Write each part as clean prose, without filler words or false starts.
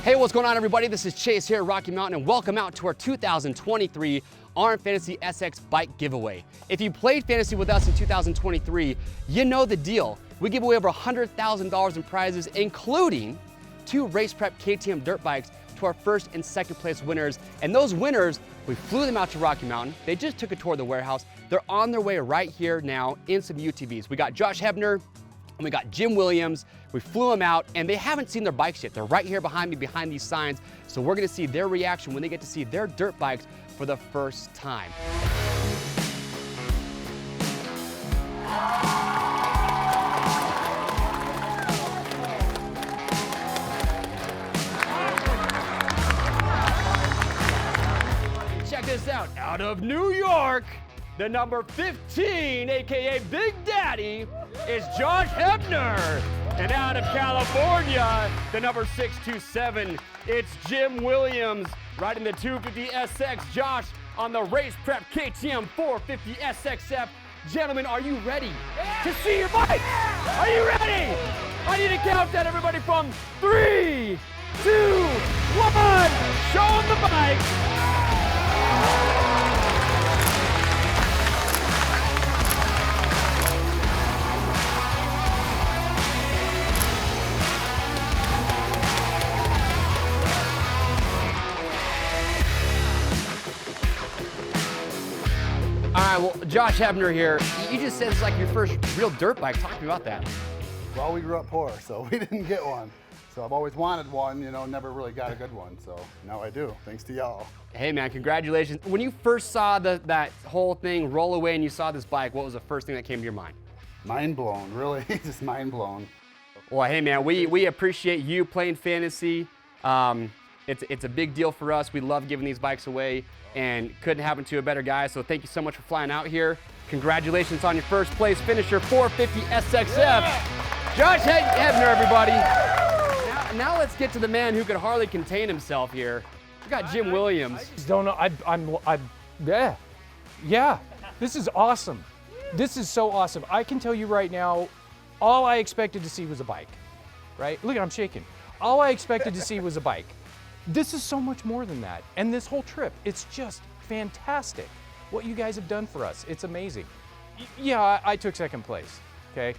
Hey, what's going on, everybody? This is Chase here at Rocky Mountain, and welcome out to our 2023 Arm Fantasy SX Bike Giveaway. If you played fantasy with us in 2023, you know the deal. We give away over $100,000 in prizes, including 2 Race Prep KTM dirt bikes to our first and second place winners. And those winners, we flew them out to Rocky Mountain. They just took a tour of the warehouse. They're on their way right here now in some UTVs. We got Josh Hebner, and we got Jim Williams. We flew them out, and they haven't seen their bikes yet. They're right here behind me, behind these signs. So we're gonna see their reaction when they get to see their dirt bikes for the first time. Check this out of New York, the number 15, AKA Big Daddy, is Josh Hebner. And out of California, the number 627, it's Jim Williams, riding the 250 SX. Josh on the Race Prep KTM 450 SXF. Gentlemen, are you ready to see your bikes? Are you ready? I need to count that, everybody, from 3, 2, 1. Show them the bikes. All right, well, Josh Hebner here. You just said it's like your first real dirt bike. Talk to me about that. Well, we grew up poor, so we didn't get one. So I've always wanted one, you know, never really got a good one. So now I do, thanks to y'all. Hey man, congratulations. When you first saw that whole thing roll away and you saw this bike, what was the first thing that came to your mind? Mind blown, really, just mind blown. Well, hey man, we appreciate you playing fantasy. It's a big deal for us. We love giving these bikes away, and couldn't happen to a better guy. So thank you so much for flying out here. Congratulations on your first place finisher, 450 SXF. Yeah. Josh Hebner, everybody. Now let's get to the man who could hardly contain himself here. We got Jim Williams. I just don't know. Yeah. This is awesome. This is so awesome. I can tell you right now, all I expected to see was a bike, right? Look, I'm shaking. All I expected to see was a bike. This is so much more than that. And this whole trip, it's just fantastic. What you guys have done for us, it's amazing. Yeah, I took second place, okay?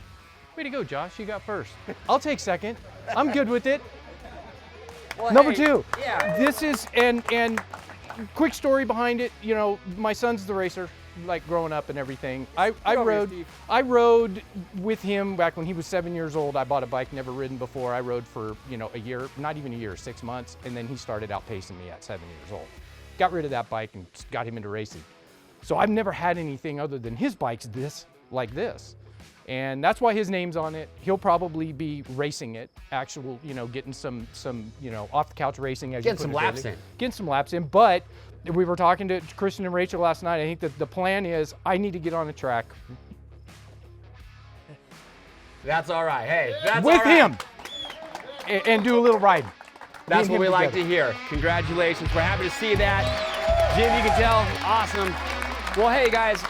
Way to go, Josh, you got first. I'll take second. I'm good with it. Well, Number hey, 2, yeah. This is, and quick story behind it, you know, my son's the racer, like growing up and everything. I rode with him back when he was 7 years old. I bought a bike, never ridden before. I rode for, you know, a year, not even a year, 6 months, and then he started outpacing me at 7 years old. Got rid of that bike and got him into racing. So I've never had anything other than his bikes like this. And that's why his name's on it. He'll probably be racing it, actual, you know, getting some, you know, off the couch racing. As Getting some laps in. Getting some laps in, but we were talking to Kristen and Rachel last night. I think that the plan is I need to get on a track. That's all right. Hey, that's with all right. him and do a little riding. That's what we like to hear. Congratulations. We're happy to see that. Jim, you can tell, awesome. Well, hey guys,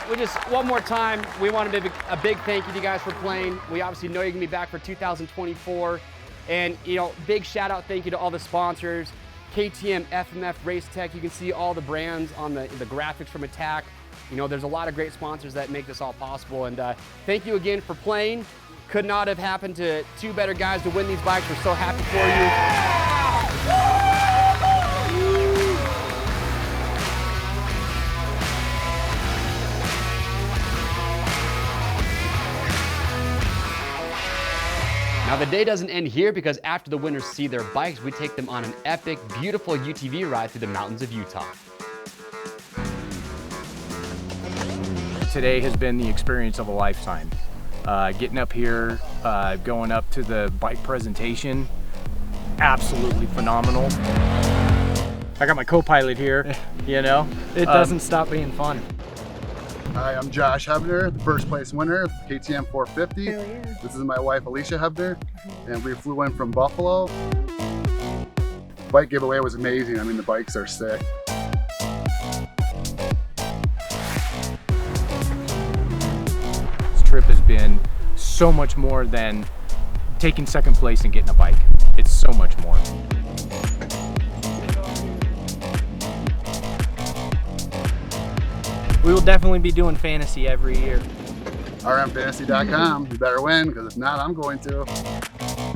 one more time, we want to give a big thank you to you guys for playing. We obviously know you're gonna be back for 2024. And you know, big shout out, thank you to all the sponsors. KTM, FMF, Race Tech, you can see all the brands on the graphics from Attack. You know, there's a lot of great sponsors that make this all possible. And thank you again for playing. Could not have happened to 2 better guys to win these bikes. We're so happy for you. Now the day doesn't end here, because after the winners see their bikes, we take them on an epic, beautiful UTV ride through the mountains of Utah. Today has been the experience of a lifetime. Getting up here, going up to the bike presentation, absolutely phenomenal. I got my co-pilot here, you know. It doesn't stop being fun. Hi, I'm Josh Hebner, the first place winner of KTM 450. Hell yeah. This is my wife, Alicia Hebner, and we flew in from Buffalo. Bike giveaway was amazing. I mean, the bikes are sick. This trip has been so much more than taking second place and getting a bike. It's so much more. We will definitely be doing fantasy every year. rmfantasy.com. You better win, because if not, I'm going to.